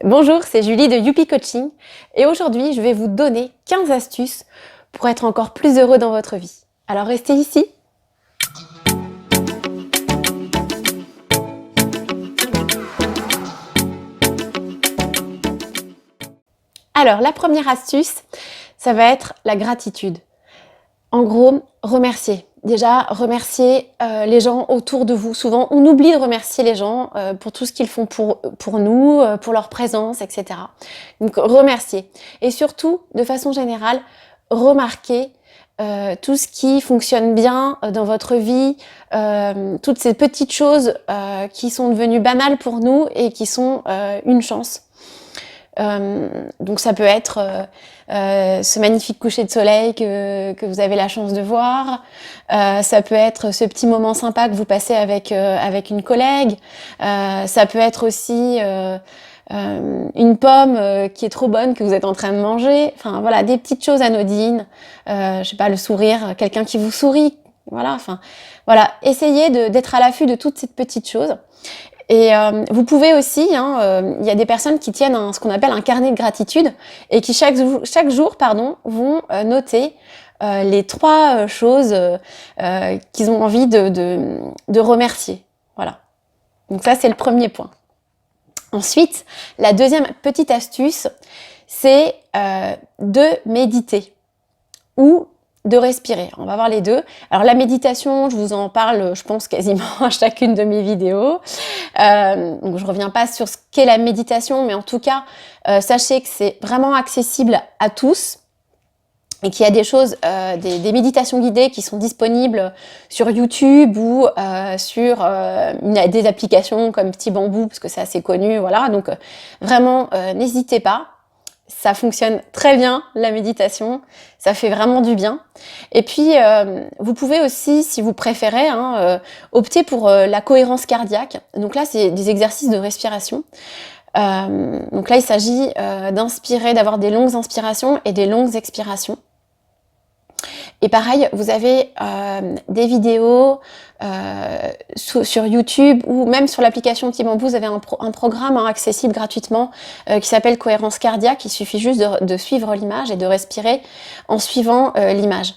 Bonjour, c'est Julie de Youpi Coaching et aujourd'hui je vais vous donner 15 astuces pour être encore plus heureux dans votre vie. Alors restez ici. Alors la première astuce, ça va être la gratitude. En gros, remercier. Déjà, remercier les gens autour de vous. Souvent, on oublie de remercier les gens pour tout ce qu'ils font pour nous, pour leur présence, etc. Donc, remercier. Et surtout, de façon générale, remarquer tout ce qui fonctionne bien dans votre vie, toutes ces petites choses qui sont devenues banales pour nous et qui sont une chance. Donc ça peut être ce magnifique coucher de soleil que vous avez la chance de voir, ça peut être ce petit moment sympa que vous passez avec une collègue, ça peut être aussi une pomme qui est trop bonne que vous êtes en train de manger, enfin voilà, des petites choses anodines, je sais pas, le sourire, quelqu'un qui vous sourit, voilà, enfin voilà, essayez d'être à l'affût de toutes ces petites choses. Et vous pouvez aussi, il y a des personnes qui tiennent ce qu'on appelle un carnet de gratitude et qui chaque jour vont noter les 3 choses qu'ils ont envie de remercier. Voilà. Donc ça, c'est le premier point. Ensuite, la deuxième petite astuce, c'est de méditer ou de respirer. On va voir les deux. Alors la méditation, je vous en parle, je pense, quasiment à chacune de mes vidéos. Donc je reviens pas sur ce qu'est la méditation, mais en tout cas, sachez que c'est vraiment accessible à tous et qu'il y a des choses, des méditations guidées qui sont disponibles sur YouTube ou sur des applications comme Petit Bambou, parce que c'est assez connu, voilà. Donc vraiment, n'hésitez pas. Ça fonctionne très bien, la méditation, ça fait vraiment du bien. Et puis, vous pouvez aussi, si vous préférez, opter pour la cohérence cardiaque. Donc là, c'est des exercices de respiration. Donc là, il s'agit d'inspirer, d'avoir des longues inspirations et des longues expirations. Et pareil, vous avez des vidéos sur YouTube ou même sur l'application Petit Bambou, vous avez un programme accessible gratuitement qui s'appelle Cohérence cardiaque. Il suffit juste de suivre l'image et de respirer en suivant l'image.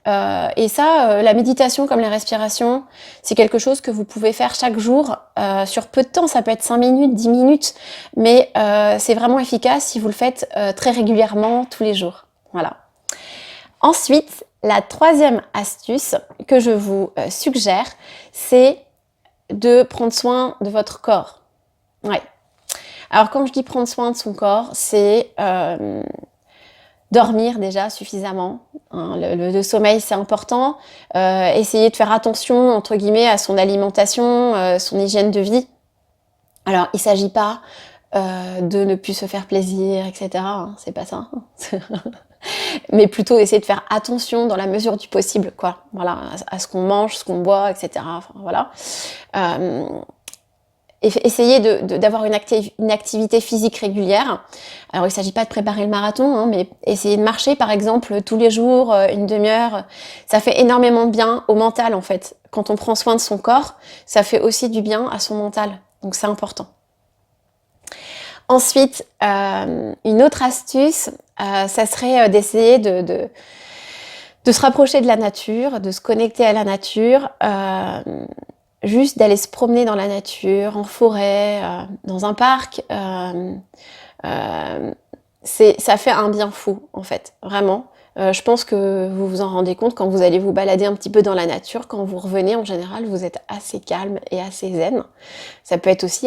Et ça, la méditation comme les respirations, c'est quelque chose que vous pouvez faire chaque jour sur peu de temps. Ça peut être 5 minutes, 10 minutes, mais c'est vraiment efficace si vous le faites très régulièrement tous les jours. Voilà. Ensuite, la troisième astuce que je vous suggère, c'est de prendre soin de votre corps. Ouais. Alors quand je dis prendre soin de son corps, c'est dormir déjà suffisamment. Le sommeil, c'est important. Essayer de faire attention, entre guillemets, à son alimentation, son hygiène de vie. Alors, il ne s'agit pas de ne plus se faire plaisir, etc. C'est pas ça. Mais plutôt essayer de faire attention dans la mesure du possible, quoi. Voilà, à ce qu'on mange, ce qu'on boit, etc. Enfin, voilà. Essayez d'avoir une activité physique régulière. Alors, il ne s'agit pas de préparer le marathon, mais essayer de marcher, par exemple, tous les jours, une demi-heure. Ça fait énormément de bien au mental, en fait. Quand on prend soin de son corps, ça fait aussi du bien à son mental. Donc, c'est important. Ensuite, une autre astuce, ça serait d'essayer de se rapprocher de la nature, de se connecter à la nature, juste d'aller se promener dans la nature, en forêt, dans un parc. Ça fait un bien fou, en fait, vraiment. Je pense que vous vous en rendez compte quand vous allez vous balader un petit peu dans la nature. Quand vous revenez, en général, vous êtes assez calme et assez zen. Ça peut être aussi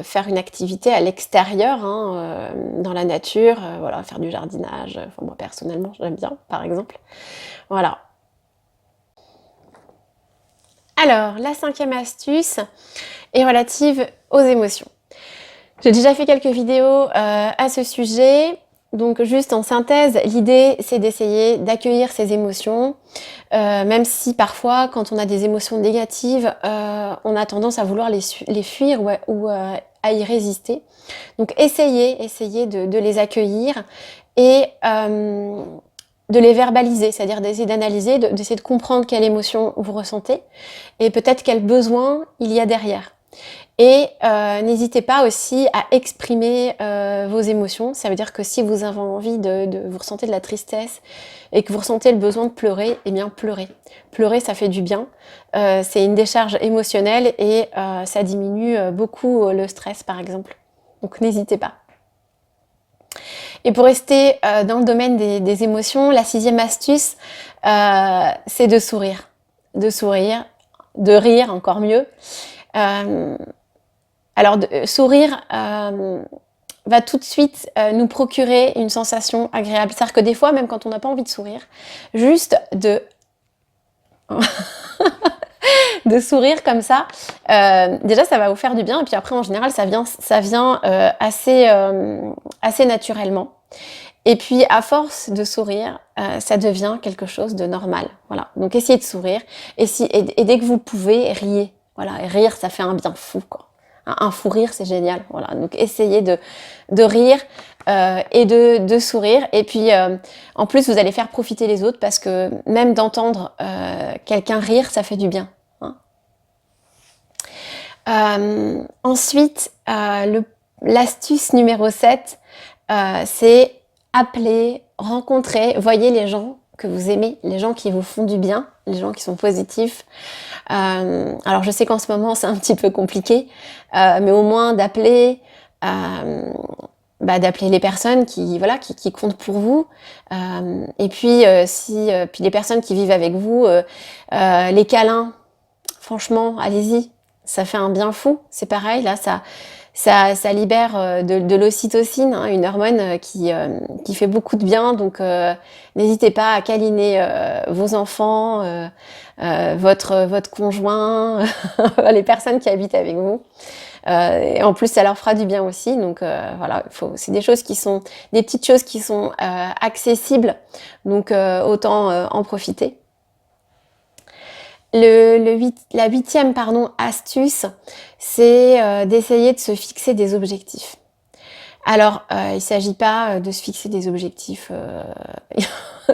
faire une activité à l'extérieur, dans la nature, voilà, faire du jardinage. Enfin, moi, personnellement, j'aime bien, par exemple. Voilà. Alors, la 5e astuce est relative aux émotions. J'ai déjà fait quelques vidéos à ce sujet. Donc juste en synthèse, l'idée c'est d'essayer d'accueillir ses émotions, même si parfois quand on a des émotions négatives, on a tendance à vouloir les fuir ou à y résister. Donc essayez de les accueillir et de les verbaliser, c'est-à-dire d'essayer d'analyser, d'essayer de comprendre quelle émotion vous ressentez et peut-être quel besoin il y a derrière. Et n'hésitez pas aussi à exprimer vos émotions. Ça veut dire que si vous avez envie vous ressentez de la tristesse et que vous ressentez le besoin de pleurer, eh bien pleurez. Pleurer, ça fait du bien. C'est une décharge émotionnelle et ça diminue beaucoup le stress, par exemple. Donc n'hésitez pas. Et pour rester dans le domaine des émotions, la 6e astuce, c'est de sourire. De sourire, de rire encore mieux. Alors, sourire va tout de suite nous procurer une sensation agréable. C'est-à-dire que des fois, même quand on n'a pas envie de sourire, juste de de sourire comme ça, déjà ça va vous faire du bien. Et puis après, en général, ça vient assez naturellement. Et puis, à force de sourire, ça devient quelque chose de normal. Voilà. Donc, essayez de sourire. Et dès que vous pouvez, riez. Voilà. Et rire, ça fait un bien fou, quoi. Un fou rire, c'est génial. Voilà. Donc, essayez de rire et de sourire. Et puis, en plus, vous allez faire profiter les autres parce que même d'entendre quelqu'un rire, ça fait du bien. Hein. Ensuite, l'astuce numéro 7, c'est appeler, rencontrer, voyez les gens que vous aimez, les gens qui vous font du bien, les gens qui sont positifs. Alors je sais qu'en ce moment c'est un petit peu compliqué, mais au moins d'appeler les personnes qui comptent pour vous. Et puis puis les personnes qui vivent avec vous, les câlins, franchement, allez-y, ça fait un bien fou. C'est pareil, là ça libère de l'ocytocine, hein, une hormone qui fait beaucoup de bien. Donc n'hésitez pas à câliner vos enfants, votre conjoint, les personnes qui habitent avec vous. Et en plus, ça leur fera du bien aussi. Donc voilà, c'est des petites choses qui sont accessibles. Donc autant en profiter. La 8e astuce, c'est d'essayer de se fixer des objectifs. Alors, il ne s'agit pas de se fixer des objectifs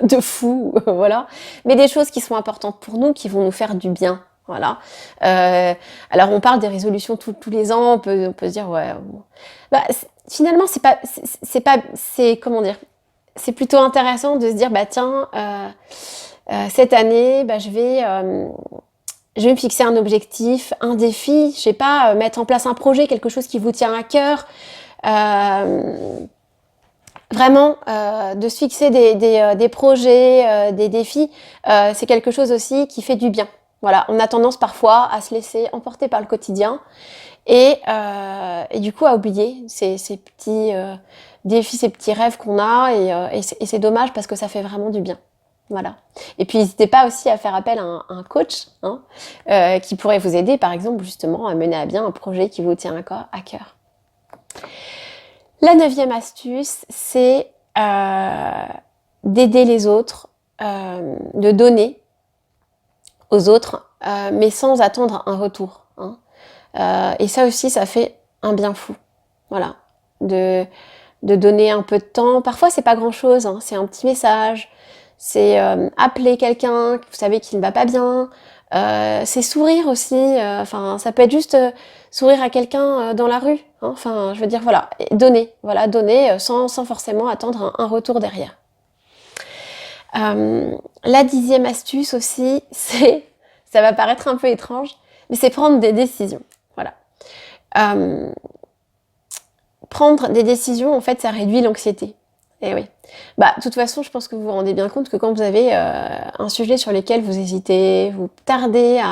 de fou, voilà, mais des choses qui sont importantes pour nous, qui vont nous faire du bien. Voilà. Alors, on parle des résolutions tous les ans, on peut se dire, ouais. Finalement, c'est plutôt intéressant de se dire, tiens, cette année, je vais me fixer un objectif, un défi, je sais pas, mettre en place un projet, quelque chose qui vous tient à cœur. Vraiment, de se fixer des projets, des défis, c'est quelque chose aussi qui fait du bien. Voilà, on a tendance parfois à se laisser emporter par le quotidien et du coup à oublier ces petits défis, ces petits rêves qu'on a et c'est dommage parce que ça fait vraiment du bien. Voilà. Et puis n'hésitez pas aussi à faire appel à un coach qui pourrait vous aider, par exemple, justement, à mener à bien un projet qui vous tient à cœur. La 9e astuce, c'est d'aider les autres, de donner aux autres, mais sans attendre un retour. Et ça aussi, ça fait un bien fou. Voilà. De donner un peu de temps. Parfois, c'est pas grand-chose, c'est un petit message. C'est appeler quelqu'un, vous savez qu'il ne va pas bien. C'est sourire aussi. Ça peut être juste sourire à quelqu'un dans la rue. Je veux dire, voilà, donner sans forcément attendre un retour derrière. La 10e astuce aussi, ça va paraître un peu étrange, mais c'est prendre des décisions. Voilà. Prendre des décisions, en fait, ça réduit l'anxiété. Et oui. De toute façon, je pense que vous vous rendez bien compte que quand vous avez un sujet sur lequel vous hésitez, vous tardez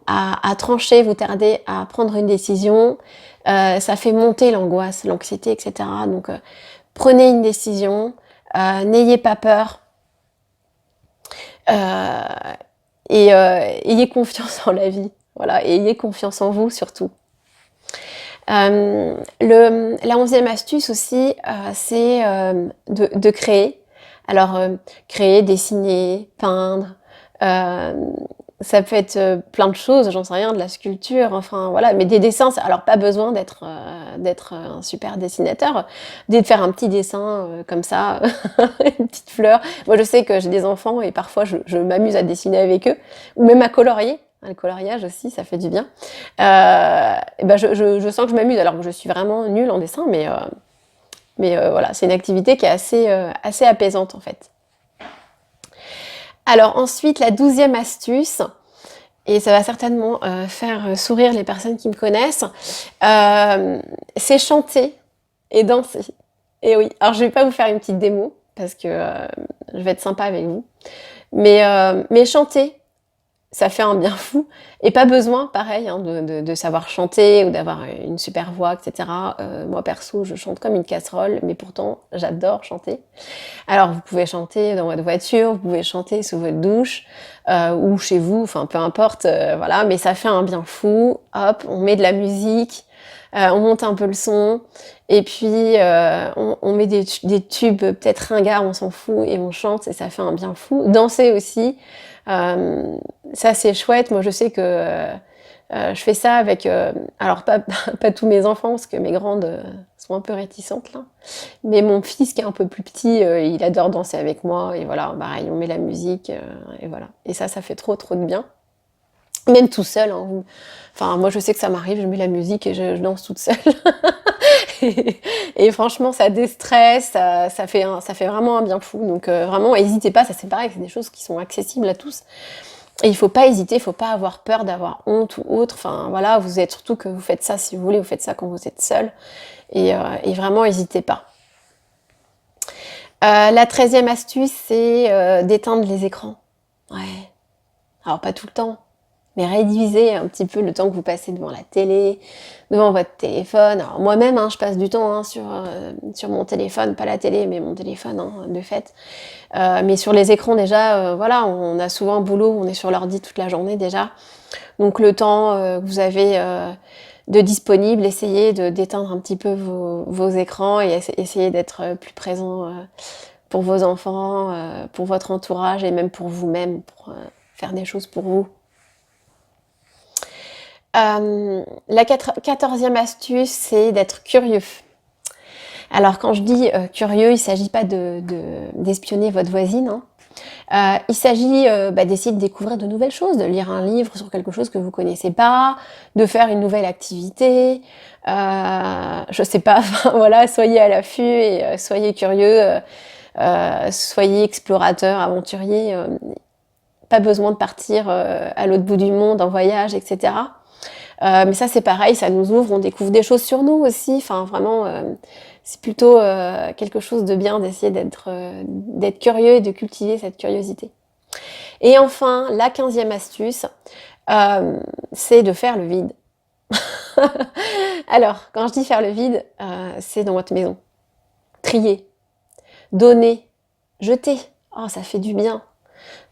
à trancher, vous tardez à prendre une décision, ça fait monter l'angoisse, l'anxiété, etc. Donc, prenez une décision, n'ayez pas peur et ayez confiance en la vie. Voilà, et ayez confiance en vous surtout. La 11e astuce aussi, c'est de créer. Alors, créer, dessiner, peindre, ça peut être plein de choses, j'en sais rien, de la sculpture, voilà, mais des dessins, alors pas besoin d'être un super dessinateur, de faire un petit dessin comme ça, une petite fleur. Moi, je sais que j'ai des enfants et parfois je m'amuse à dessiner avec eux, ou même à colorier. Le coloriage aussi, ça fait du bien. Et ben je sens que je m'amuse, alors que je suis vraiment nulle en dessin, mais voilà, c'est une activité qui est assez apaisante en fait. Alors ensuite, la 12e astuce, et ça va certainement faire sourire les personnes qui me connaissent, c'est chanter et danser. Et oui, alors je vais pas vous faire une petite démo, parce que je vais être sympa avec vous, mais chanter, ça fait un bien fou. Et pas besoin, pareil, hein, de savoir chanter ou d'avoir une super voix, etc. Moi, perso, je chante comme une casserole, mais pourtant, j'adore chanter. Alors, vous pouvez chanter dans votre voiture, vous pouvez chanter sous votre douche, ou chez vous, enfin, peu importe, voilà. Mais ça fait un bien fou. Hop, on met de la musique, on monte un peu le son, et puis on met des tubes peut-être ringards, on s'en fout, et on chante, et ça fait un bien fou. Danser aussi. Ça c'est chouette. Moi je sais que je fais ça avec alors pas tous mes enfants parce que mes grandes sont un peu réticentes là, mais mon fils qui est un peu plus petit, il adore danser avec moi, et voilà, pareil, on met la musique, et voilà, et ça fait trop de bien, même tout seul, hein. Enfin moi je sais que ça m'arrive, je mets la musique et je danse toute seule. Et franchement, ça déstresse, ça fait vraiment un bien fou. Donc vraiment, n'hésitez pas, ça c'est pareil, c'est des choses qui sont accessibles à tous. Et il faut pas hésiter, il faut pas avoir peur d'avoir honte ou autre. Enfin voilà, vous êtes surtout que vous faites ça si vous voulez, vous faites ça quand vous êtes seul. Et vraiment, n'hésitez pas. La 13e astuce, c'est d'éteindre les écrans. Ouais. Alors pas tout le temps, mais réduisez un petit peu le temps que vous passez devant la télé, devant votre téléphone. Alors moi-même, hein, je passe du temps sur mon téléphone, pas la télé, mais mon téléphone, hein, de fait. Mais sur les écrans déjà, voilà, on a souvent un boulot, on est sur l'ordi toute la journée déjà. Donc le temps que vous avez de disponible, essayez d'éteindre un petit peu vos écrans et essayez d'être plus présent pour vos enfants, pour votre entourage et même pour vous-même, pour faire des choses pour vous. La 14e astuce, c'est d'être curieux. Alors quand je dis curieux, il ne s'agit pas d'espionner votre voisine, hein. Il s'agit d'essayer de découvrir de nouvelles choses, de lire un livre sur quelque chose que vous connaissez pas, de faire une nouvelle activité, je sais pas, voilà, soyez à l'affût et soyez curieux, soyez explorateur, aventurier, pas besoin de partir à l'autre bout du monde en voyage, etc. Mais ça c'est pareil, ça nous ouvre, on découvre des choses sur nous aussi, enfin vraiment c'est plutôt quelque chose de bien d'essayer d'être curieux et de cultiver cette curiosité. Et enfin, la 15e astuce, c'est de faire le vide. Alors, quand je dis faire le vide, c'est dans votre maison. Trier, donner, jeter, oh ça fait du bien.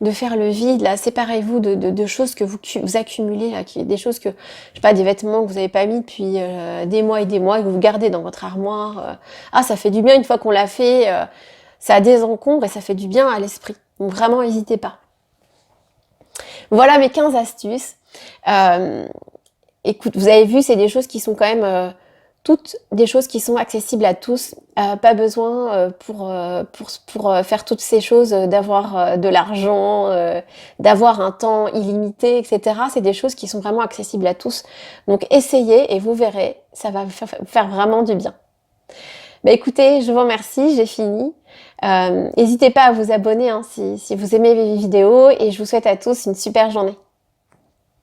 De faire le vide, là, séparez-vous de choses que vous accumulez, là, des choses que, je sais pas, des vêtements que vous n'avez pas mis depuis des mois et des mois, que vous gardez dans votre armoire. Ah, ça fait du bien une fois qu'on l'a fait, ça désencombre et ça fait du bien à l'esprit. Donc vraiment, n'hésitez pas. Voilà mes 15 astuces. Écoute, vous avez vu, c'est des choses qui sont quand même toutes des choses qui sont accessibles à tous. Pas besoin pour faire toutes ces choses d'avoir de l'argent, d'avoir un temps illimité, etc. C'est des choses qui sont vraiment accessibles à tous. Donc essayez et vous verrez, ça va faire vraiment du bien. Bah écoutez, je vous remercie, j'ai fini. N'hésitez pas à vous abonner hein, si vous aimez mes vidéos et je vous souhaite à tous une super journée.